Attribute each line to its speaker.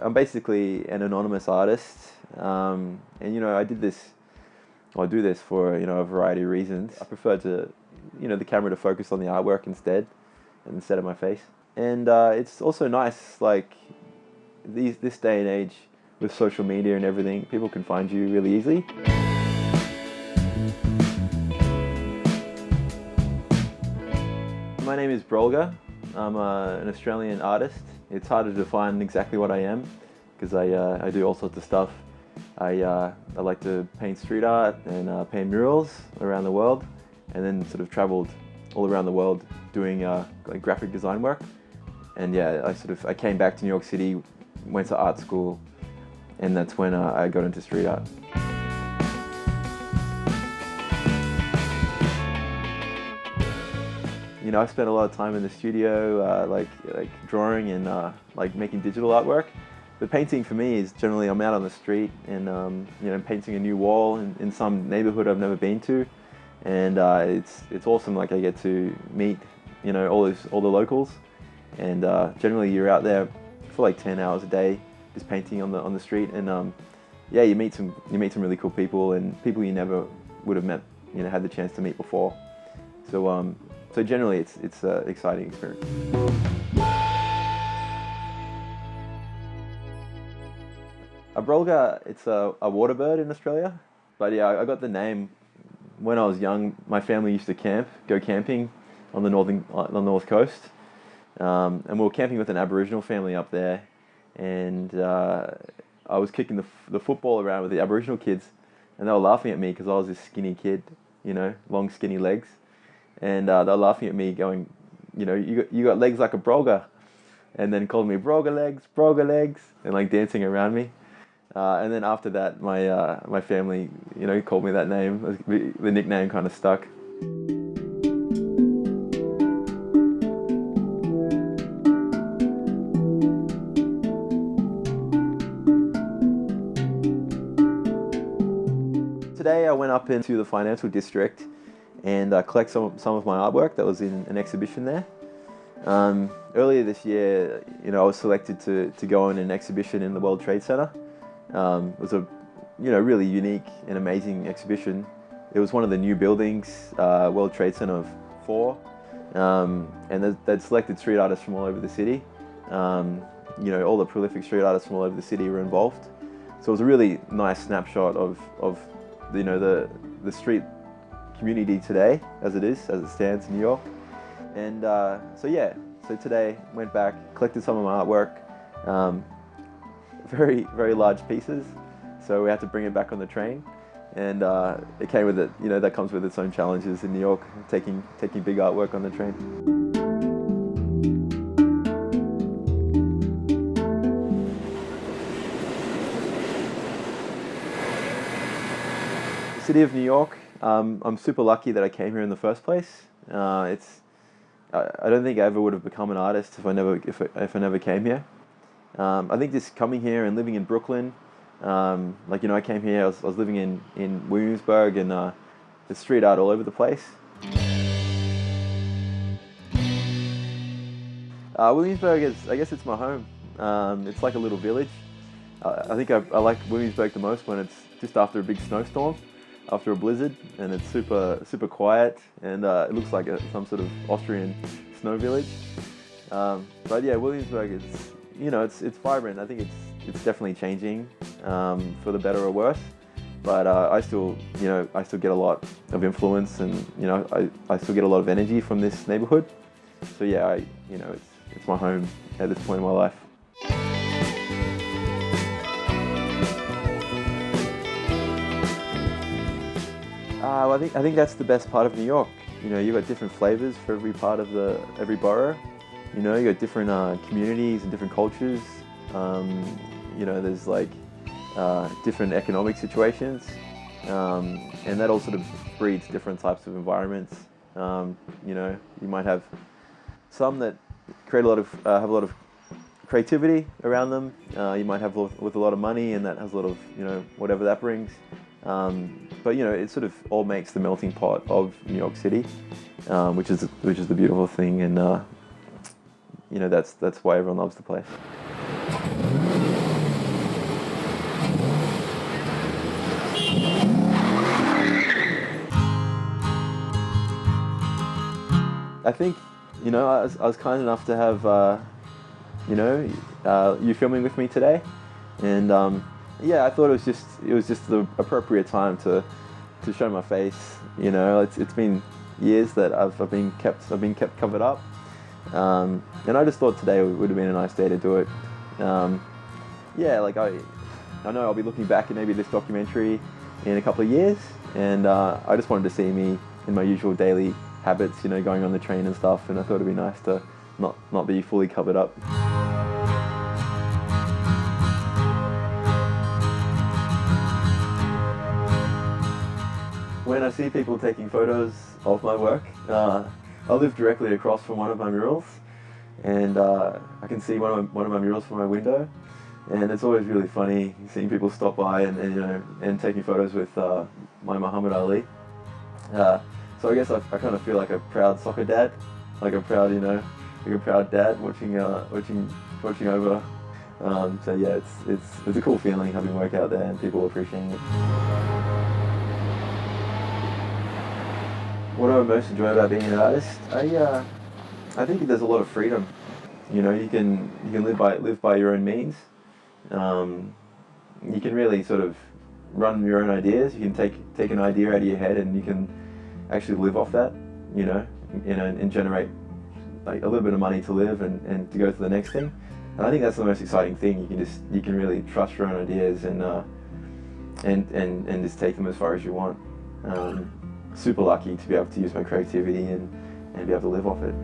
Speaker 1: I'm basically an anonymous artist, and I do this for a variety of reasons. I prefer to, the camera to focus on the artwork instead of my face. And it's also nice, like this day and age with social media and everything, people can find you really easily. My name is Brolga. I'm an Australian artist. It's hard to define exactly what I am because I do all sorts of stuff. I like to paint street art and paint murals around the world, and then sort of traveled all around the world doing like graphic design work. And yeah, I came back to New York City, went to art school, and that's when I got into street art. I spent a lot of time in the studio, like drawing and like making digital artwork. But painting for me is generally I'm out on the street and painting a new wall in some neighborhood I've never been to, and it's awesome. Like I get to meet all the locals, and generally you're out there for like 10 hours a day just painting on the street, and yeah, you meet some really cool people and people you never would have met, had the chance to meet before. So generally it's an exciting experience. A Brolga, it's a water bird in Australia. But yeah, I got the name when I was young. My family used to go camping on the north coast. And we were camping with an Aboriginal family up there. And I was kicking the football around with the Aboriginal kids. And they were laughing at me because I was this skinny kid, long skinny legs. And they were laughing at me going, you got legs like a Brolga. And then called me Brolga legs, and like dancing around me. And then after that, my family, called me that name. The nickname kind of stuck. Today I went up into the financial district and collect some of my artwork that was in an exhibition there. Earlier this year, I was selected to go on an exhibition in the World Trade Center. It was a really unique and amazing exhibition. It was one of the new buildings, World Trade Center 4, and they'd selected street artists from all over the city. All the prolific street artists from all over the city were involved. So it was a really nice snapshot of the street community today, as it stands in New York. And so today went back, collected some of my artwork. Very, very large pieces, so we had to bring it back on the train, and it came with it. That comes with its own challenges in New York, taking big artwork on the train. The city of New York. I'm super lucky that I came here in the first place. I don't think I ever would have become an artist if I never came here. I think just coming here and living in Brooklyn, I came here, I was living in Williamsburg, and there's street art all over the place. Williamsburg I guess it's my home. It's like a little village. I think I like Williamsburg the most when it's just after a big snowstorm, after a blizzard, and it's super quiet, and it looks like some sort of Austrian snow village. But yeah, Williamsburg is, it's vibrant. I think it's definitely changing for the better or worse. But I still get a lot of influence, and I still get a lot of energy from this neighborhood. So yeah, it's my home at this point in my life. I think that's the best part of New York. You've got different flavors for every part of every borough. You got different communities and different cultures. There's like different economic situations, and that all sort of breeds different types of environments. You might have some that have a lot of creativity around them. You might have with a lot of money, and that has a lot of whatever that brings. But it sort of all makes the melting pot of New York City, which is the beautiful thing, and that's why everyone loves the place. I think, I was kind enough to have, you filming with me today, and yeah, I thought it was just the appropriate time to show my face. It's been years that I've been kept covered up, and I just thought today would have been a nice day to do it. Yeah, like I know I'll be looking back at maybe this documentary in a couple of years, and I just wanted to see me in my usual daily habits, going on the train and stuff, and I thought it'd be nice to not be fully covered up. When I see people taking photos of my work, I live directly across from one of my murals, and I can see one of my murals from my window, and it's always really funny seeing people stop by and taking photos with my Muhammad Ali. So I guess I kind of feel like a proud soccer dad, like a proud dad watching over. So yeah, it's a cool feeling having work out there and people appreciating it. What I most enjoy about being an artist, I think there's a lot of freedom. You can live by your own means. You can really sort of run your own ideas. You can take an idea out of your head and you can actually live off that, and generate like a little bit of money to live and to go to the next thing. And I think that's the most exciting thing. You can really trust your own ideas and just take them as far as you want. Super lucky to be able to use my creativity and be able to live off it.